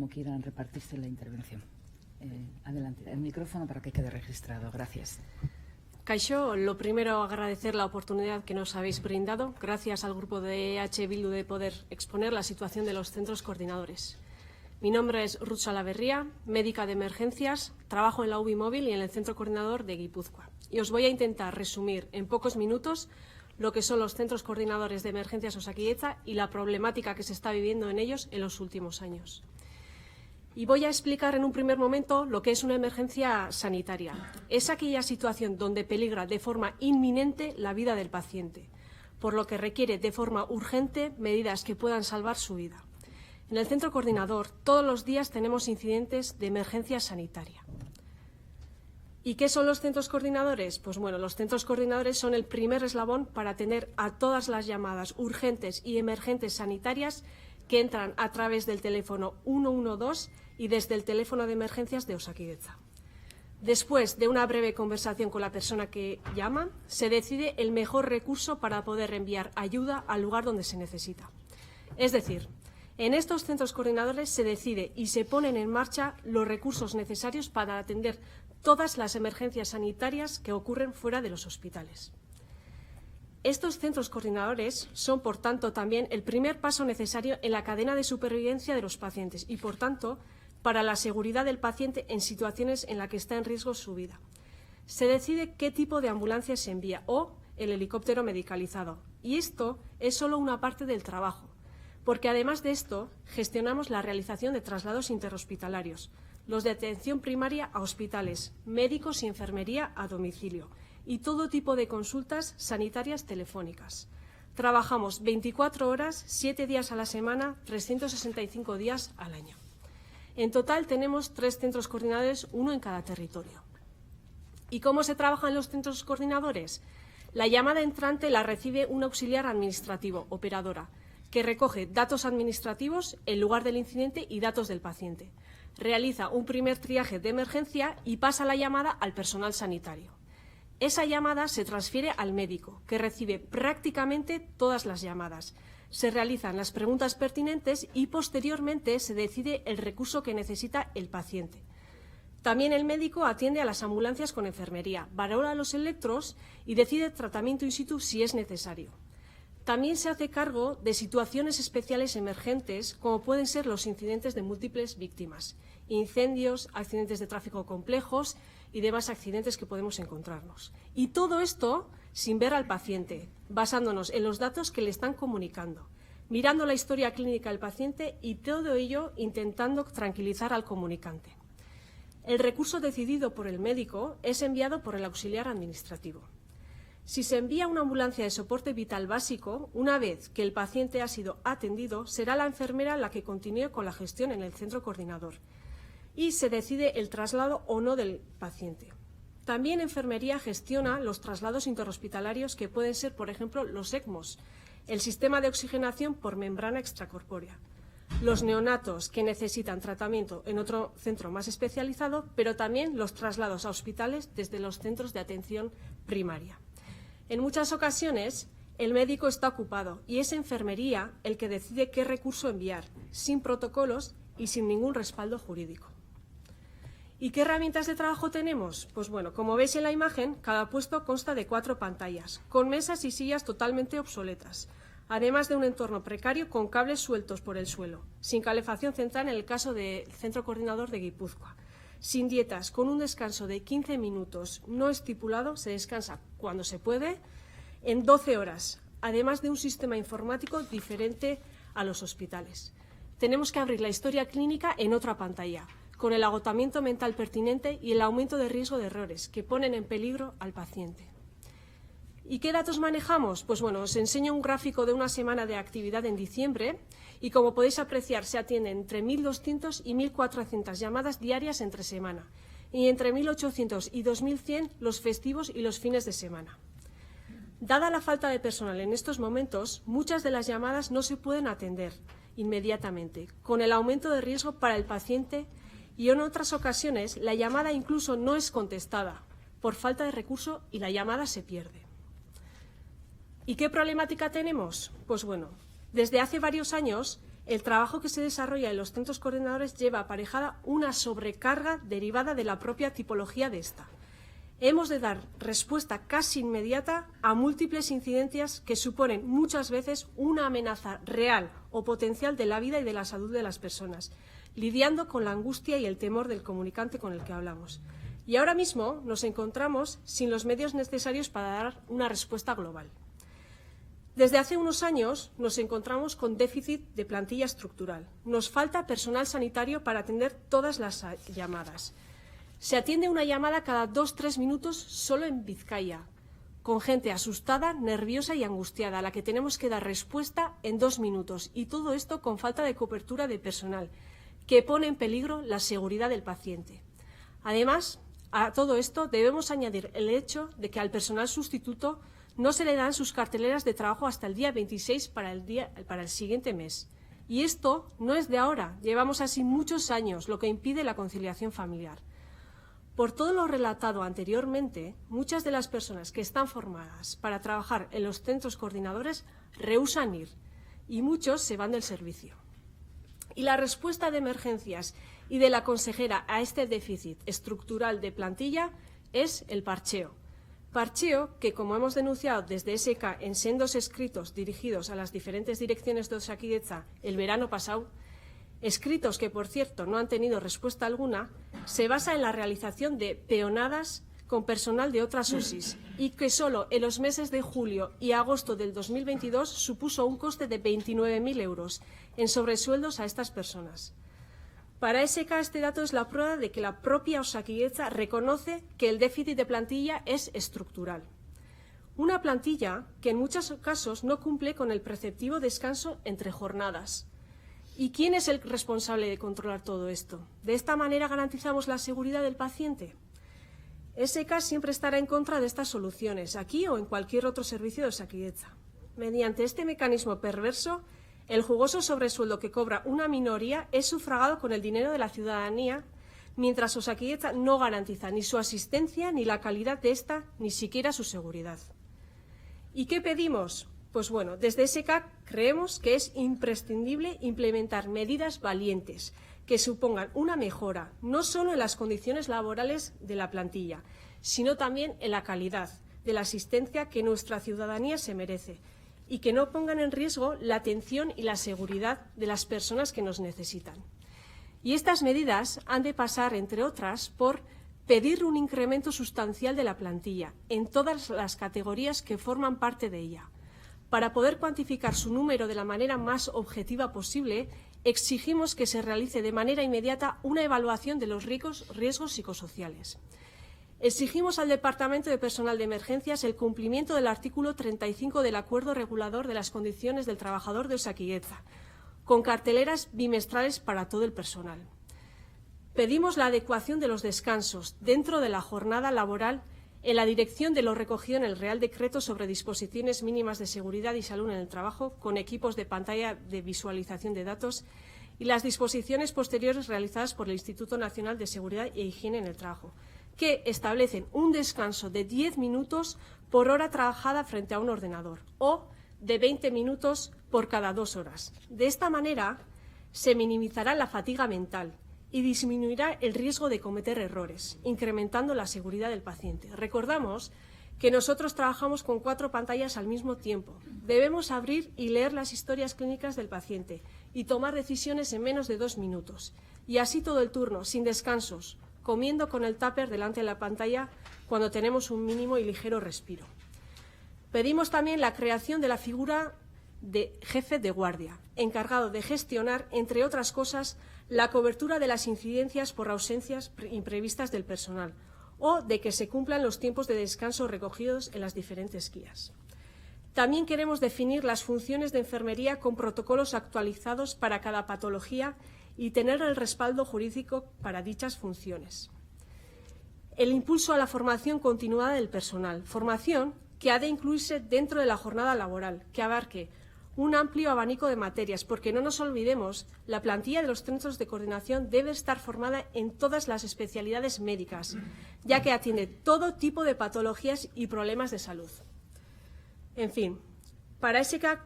Como quieran repartirse la intervención. Adelante, el micrófono para que quede registrado. Gracias. Kaixo, lo primero agradecer la oportunidad que nos habéis brindado, gracias al grupo de EH Bildu, de poder exponer la situación de los centros coordinadores. Mi nombre es Ruth Salaverría, médica de emergencias, trabajo en la UBI móvil y en el centro coordinador de Guipúzcoa. Y os voy a intentar resumir en pocos minutos lo que son los centros coordinadores de emergencias Osakidetza y la problemática que se está viviendo en ellos en los últimos años. Y voy a explicar en un primer momento lo que es una emergencia sanitaria. Es aquella situación donde peligra de forma inminente la vida del paciente, por lo que requiere de forma urgente medidas que puedan salvar su vida. En el centro coordinador todos los días tenemos incidentes de emergencia sanitaria. ¿Y qué son los centros coordinadores? Pues bueno, los centros coordinadores son el primer eslabón para atender a todas las llamadas urgentes y emergentes sanitarias que entran a través del teléfono 112 y desde el teléfono de emergencias de Osakidetza. Después de una breve conversación con la persona que llama, se decide el mejor recurso para poder enviar ayuda al lugar donde se necesita. Es decir, en estos centros coordinadores se decide y se ponen en marcha los recursos necesarios para atender todas las emergencias sanitarias que ocurren fuera de los hospitales. Estos centros coordinadores son, por tanto, también el primer paso necesario en la cadena de supervivencia de los pacientes y, por tanto, para la seguridad del paciente en situaciones en las que está en riesgo su vida. Se decide qué tipo de ambulancia se envía o el helicóptero medicalizado. Y esto es solo una parte del trabajo, porque además de esto gestionamos la realización de traslados interhospitalarios, los de atención primaria a hospitales, médicos y enfermería a domicilio, y todo tipo de consultas sanitarias telefónicas. Trabajamos 24 horas, 7 días a la semana, 365 días al año. En total tenemos 3 centros coordinadores, uno en cada territorio. ¿Y cómo se trabaja en los centros coordinadores? La llamada entrante la recibe un auxiliar administrativo, operadora, que recoge datos administrativos, el lugar del incidente y datos del paciente. Realiza un primer triaje de emergencia y pasa la llamada al personal sanitario. Esa llamada se transfiere al médico, que recibe prácticamente todas las llamadas. Se realizan las preguntas pertinentes y posteriormente se decide el recurso que necesita el paciente. También el médico atiende a las ambulancias con enfermería, valora los electros y decide tratamiento in situ si es necesario. También se hace cargo de situaciones especiales emergentes, como pueden ser los incidentes de múltiples víctimas, incendios, accidentes de tráfico complejos y demás accidentes que podemos encontrarnos. Y todo esto sin ver al paciente, basándonos en los datos que le están comunicando, mirando la historia clínica del paciente y todo ello intentando tranquilizar al comunicante. El recurso decidido por el médico es enviado por el auxiliar administrativo. Si se envía una ambulancia de soporte vital básico, una vez que el paciente ha sido atendido, será la enfermera la que continúe con la gestión en el centro coordinador y se decide el traslado o no del paciente. También enfermería gestiona los traslados interhospitalarios que pueden ser, por ejemplo, los ECMOs, el sistema de oxigenación por membrana extracorpórea, los neonatos que necesitan tratamiento en otro centro más especializado, pero también los traslados a hospitales desde los centros de atención primaria. En muchas ocasiones, el médico está ocupado y es enfermería el que decide qué recurso enviar, sin protocolos y sin ningún respaldo jurídico. ¿Y qué herramientas de trabajo tenemos? Pues bueno, como veis en la imagen, cada puesto consta de 4 pantallas, con mesas y sillas totalmente obsoletas, además de un entorno precario con cables sueltos por el suelo, sin calefacción central en el caso del centro coordinador de Guipúzcoa, sin dietas, con un descanso de 15 minutos no estipulado, se descansa cuando se puede, en 12 horas, además de un sistema informático diferente a los hospitales. Tenemos que abrir la historia clínica en otra pantalla, con el agotamiento mental pertinente y el aumento de riesgo de errores que ponen en peligro al paciente. ¿Y qué datos manejamos? Pues bueno, os enseño un gráfico de una semana de actividad en diciembre y como podéis apreciar se atienden entre 1.200 y 1.400 llamadas diarias entre semana y entre 1.800 y 2.100 los festivos y los fines de semana. Dada la falta de personal en estos momentos, muchas de las llamadas no se pueden atender inmediatamente, con el aumento de riesgo para el paciente y en otras ocasiones la llamada incluso no es contestada por falta de recurso y la llamada se pierde. ¿Y qué problemática tenemos? Pues bueno, desde hace varios años el trabajo que se desarrolla en los centros coordinadores lleva aparejada una sobrecarga derivada de la propia tipología de esta. Hemos de dar respuesta casi inmediata a múltiples incidencias que suponen muchas veces una amenaza real o potencial de la vida y de la salud de las personas, lidiando con la angustia y el temor del comunicante con el que hablamos. Y ahora mismo nos encontramos sin los medios necesarios para dar una respuesta global. Desde hace unos años nos encontramos con déficit de plantilla estructural. Nos falta personal sanitario para atender todas las llamadas. Se atiende una llamada cada 2-3 minutos solo en Vizcaya, con gente asustada, nerviosa y angustiada, a la que tenemos que dar respuesta en 2 minutos. Y todo esto con falta de cobertura de personal, que pone en peligro la seguridad del paciente. Además, a todo esto debemos añadir el hecho de que al personal sustituto no se le dan sus carteleras de trabajo hasta el día 26 para el siguiente mes. Y esto no es de ahora, llevamos así muchos años, lo que impide la conciliación familiar. Por todo lo relatado anteriormente, muchas de las personas que están formadas para trabajar en los centros coordinadores rehúsan ir y muchos se van del servicio. Y la respuesta de emergencias y de la consejera a este déficit estructural de plantilla es el parcheo. Parcheo que, como hemos denunciado desde SK en sendos escritos dirigidos a las diferentes direcciones de Osakidetza el verano pasado, escritos que, por cierto, no han tenido respuesta alguna, se basa en la realización de peonadas con personal de otras OSIs y que solo en los meses de julio y agosto del 2022 supuso un coste de 29.000 euros en sobresueldos a estas personas. Para SK este dato es la prueba de que la propia Osakidetza reconoce que el déficit de plantilla es estructural. Una plantilla que en muchos casos no cumple con el preceptivo descanso entre jornadas. ¿Y quién es el responsable de controlar todo esto? ¿De esta manera garantizamos la seguridad del paciente? SK siempre estará en contra de estas soluciones, aquí o en cualquier otro servicio de Osakidetza. Mediante este mecanismo perverso, el jugoso sobresueldo que cobra una minoría es sufragado con el dinero de la ciudadanía, mientras Osakidetza no garantiza ni su asistencia, ni la calidad de esta, ni siquiera su seguridad. ¿Y qué pedimos? Pues bueno, desde SK creemos que es imprescindible implementar medidas valientes que supongan una mejora, no solo en las condiciones laborales de la plantilla, sino también en la calidad de la asistencia que nuestra ciudadanía se merece, y que no pongan en riesgo la atención y la seguridad de las personas que nos necesitan. Y estas medidas han de pasar, entre otras, por pedir un incremento sustancial de la plantilla en todas las categorías que forman parte de ella. Para poder cuantificar su número de la manera más objetiva posible, exigimos que se realice de manera inmediata una evaluación de los riesgos psicosociales. Exigimos al Departamento de Personal de Emergencias el cumplimiento del artículo 35 del Acuerdo Regulador de las Condiciones del Trabajador de Osakidetza, con carteleras bimestrales para todo el personal. Pedimos la adecuación de los descansos dentro de la jornada laboral en la dirección de lo recogido en el Real Decreto sobre disposiciones mínimas de seguridad y salud en el trabajo, con equipos de pantalla de visualización de datos, y las disposiciones posteriores realizadas por el Instituto Nacional de Seguridad e Higiene en el Trabajo, que establecen un descanso de 10 minutos por hora trabajada frente a un ordenador o de 20 minutos por cada 2 horas. De esta manera se minimizará la fatiga mental y disminuirá el riesgo de cometer errores, incrementando la seguridad del paciente. Recordamos que nosotros trabajamos con 4 pantallas al mismo tiempo. Debemos abrir y leer las historias clínicas del paciente y tomar decisiones en menos de 2 minutos. Y así todo el turno, sin descansos, comiendo con el tupper delante de la pantalla cuando tenemos un mínimo y ligero respiro. Pedimos también la creación de la figura de jefe de guardia, encargado de gestionar, entre otras cosas, la cobertura de las incidencias por ausencias imprevistas del personal o de que se cumplan los tiempos de descanso recogidos en las diferentes guías. También queremos definir las funciones de enfermería con protocolos actualizados para cada patología y tener el respaldo jurídico para dichas funciones. El impulso a la formación continuada del personal, formación que ha de incluirse dentro de la jornada laboral, que abarque un amplio abanico de materias, porque no nos olvidemos, la plantilla de los centros de coordinación debe estar formada en todas las especialidades médicas, ya que atiende todo tipo de patologías y problemas de salud. En fin, para SK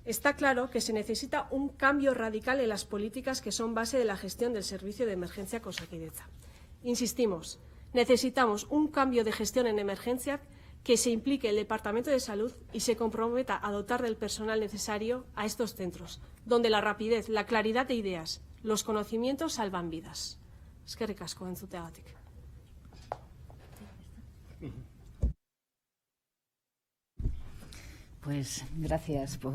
Está claro que se necesita un cambio radical en las políticas que son base de la gestión del servicio de emergencia con Osakidetza. Insistimos, necesitamos un cambio de gestión en emergencia que se implique el Departamento de Salud y se comprometa a dotar del personal necesario a estos centros, donde la rapidez, la claridad de ideas, los conocimientos salvan vidas. Eskerrik asko entzuteagatik. Pues gracias por